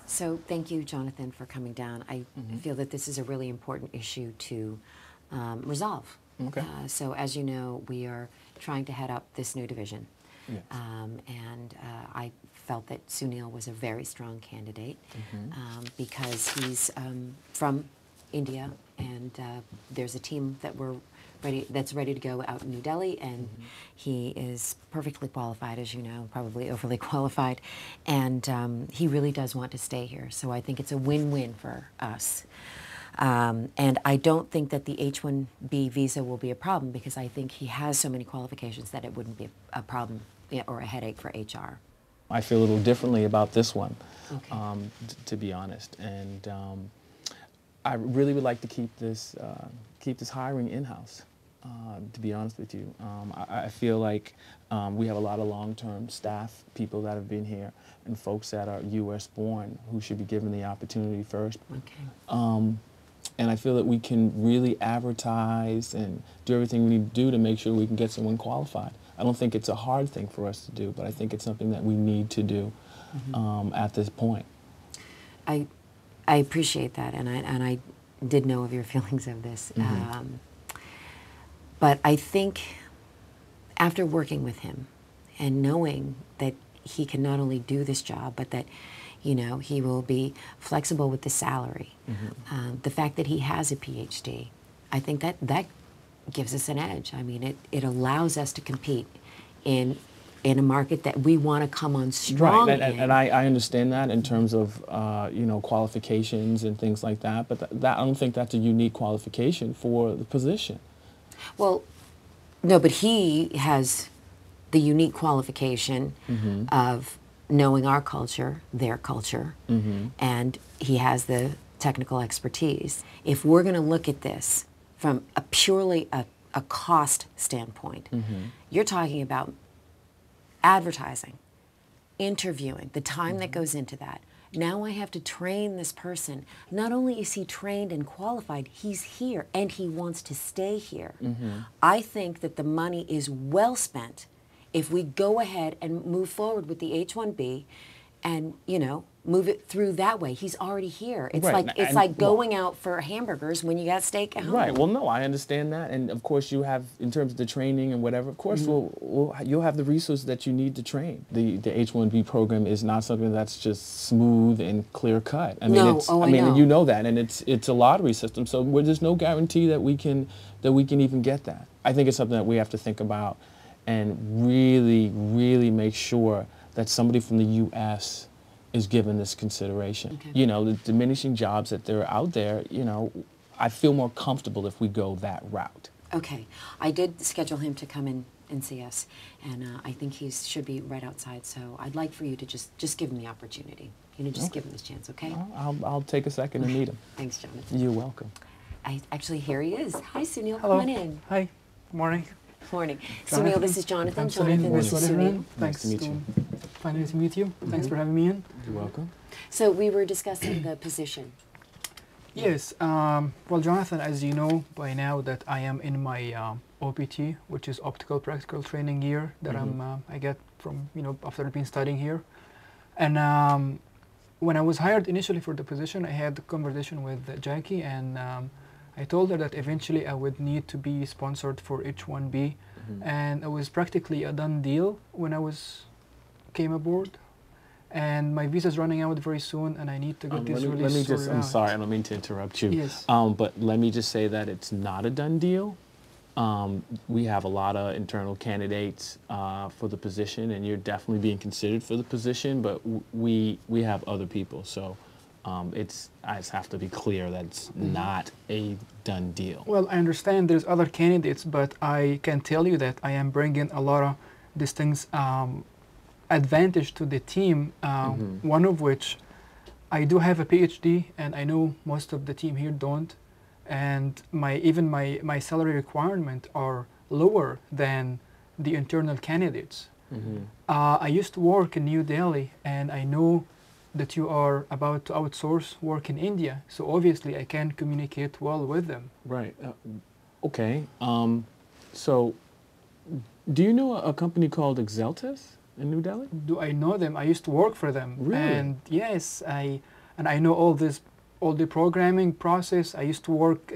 So thank you, Jonathan, for coming down. I feel that this is a really important issue to resolve. Okay. So as you know, we are trying to head up this new division. Yes. And I felt that Sunil was a very strong candidate because he's from India, and there's a team that's ready to go out in New Delhi, and he is perfectly qualified, as you know, probably overly qualified, and he really does want to stay here. So I think it's a win-win for us. And I don't think that the H-1B visa will be a problem because I think he has so many qualifications that it wouldn't be a problem or a headache for HR. I feel a little differently about this one, Okay. to be honest. And I really would like to keep this hiring in-house, to be honest with you. I feel like we have a lot of long-term staff, people that have been here, and folks that are U.S. born who should be given the opportunity first. Okay. And I feel that we can really advertise and do everything we need to do to make sure we can get someone qualified. I don't think it's a hard thing for us to do, but I think it's something that we need to do at this point. I appreciate that, and I did know of your feelings of this. But I think after working with him and knowing that he can not only do this job, but that, you know, he will be flexible with the salary, the fact that he has a PhD, I think that gives us an edge. I mean, it allows us to compete in a market that we want to come on strong right, in. and I understand that in terms of you know, qualifications and things like that, but I don't think that's a unique qualification for the position. Well, no, but he has the unique qualification of knowing our culture, their culture, and he has the technical expertise. If we're going to look at this from a purely a cost standpoint, you're talking about advertising, interviewing, the time that goes into that. Now I have to train this person. Not only is he trained and qualified, he's here and he wants to stay here. I think that the money is well spent if we go ahead and move forward with the H-1B and, you know, move it through that way. He's already here. It's Right, like like going out for hamburgers when you got steak at home. Right. Well, no, I understand that, and of course you have, in terms of the training and whatever. Of course, you'll have the resources that you need to train. The H-1B program is not something that's just smooth and clear cut. I mean, No, it's, oh, I mean, know. you know that, and it's a lottery system. So there's no guarantee that we can even get that. I think it's something that we have to think about, and really, really make sure that somebody from the U.S. is given this consideration. Okay. You know, the diminishing jobs that are out there, you know, I feel more comfortable if we go that route. Okay. I did schedule him to come in and see us, and I think he should be right outside, so I'd like for you to just give him the opportunity. You know, just give him this chance, okay? I'll take a second and meet him. Thanks, Jonathan. You're welcome. Actually, here he is. Hi, Sunil. Hello. Come on in. Hi. Morning. Morning. Jonathan. Sunil, this is Jonathan. I'm Jonathan, this is Sunil. Thanks to meet you. Finally to meet you. Thanks for having me in. You're welcome. So we were discussing the position. Yes. Well, Jonathan, as you know by now that I am in my OPT, which is Optical Practical Training year that I get from, you know, after been studying here. And when I was hired initially for the position, I had a conversation with Jackie, and I told her that eventually I would need to be sponsored for H-1B, and it was practically a done deal when I came aboard. And my visa is running out very soon, and I need to get this release let me just, sorted I'm out. sorry, I don't mean to interrupt you. Yes. But let me just say that it's not a done deal. We have a lot of internal candidates for the position, and you're definitely being considered for the position, but we have other people. So I just have to be clear that it's not a done deal. Well, I understand there's other candidates, but I can tell you that I am bringing a lot of these things advantage to the team, one of which I do have a PhD, and I know most of the team here don't, and even my salary requirement are lower than the internal candidates. I used to work in New Delhi, and I know that you are about to outsource work in India, so obviously I can communicate well with them. Right. Okay. So do you know a company called Exeltis in New Delhi? Do I know them? I used to work for them. Really? And yes, and I know all the programming process. I used to work,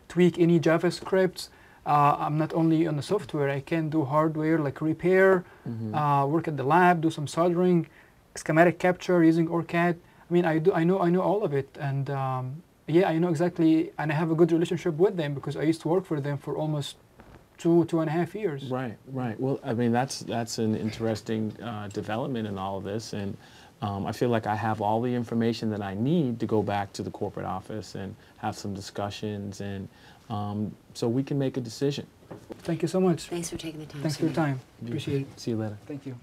tweak any JavaScripts. I'm not only on the software, I can do hardware like repair, work at the lab, do some soldering, schematic capture using OrCAD. I mean, I know all of it, and yeah, I know exactly, and I have a good relationship with them because I used to work for them for almost 2.5 years. Right, right. Well, I mean, that's an interesting development in all of this, and I feel like I have all the information that I need to go back to the corporate office and have some discussions, and so we can make a decision. Thank you so much. Thanks for taking the time. Thanks for your Sunil. time. Appreciate it. See you later. Thank you.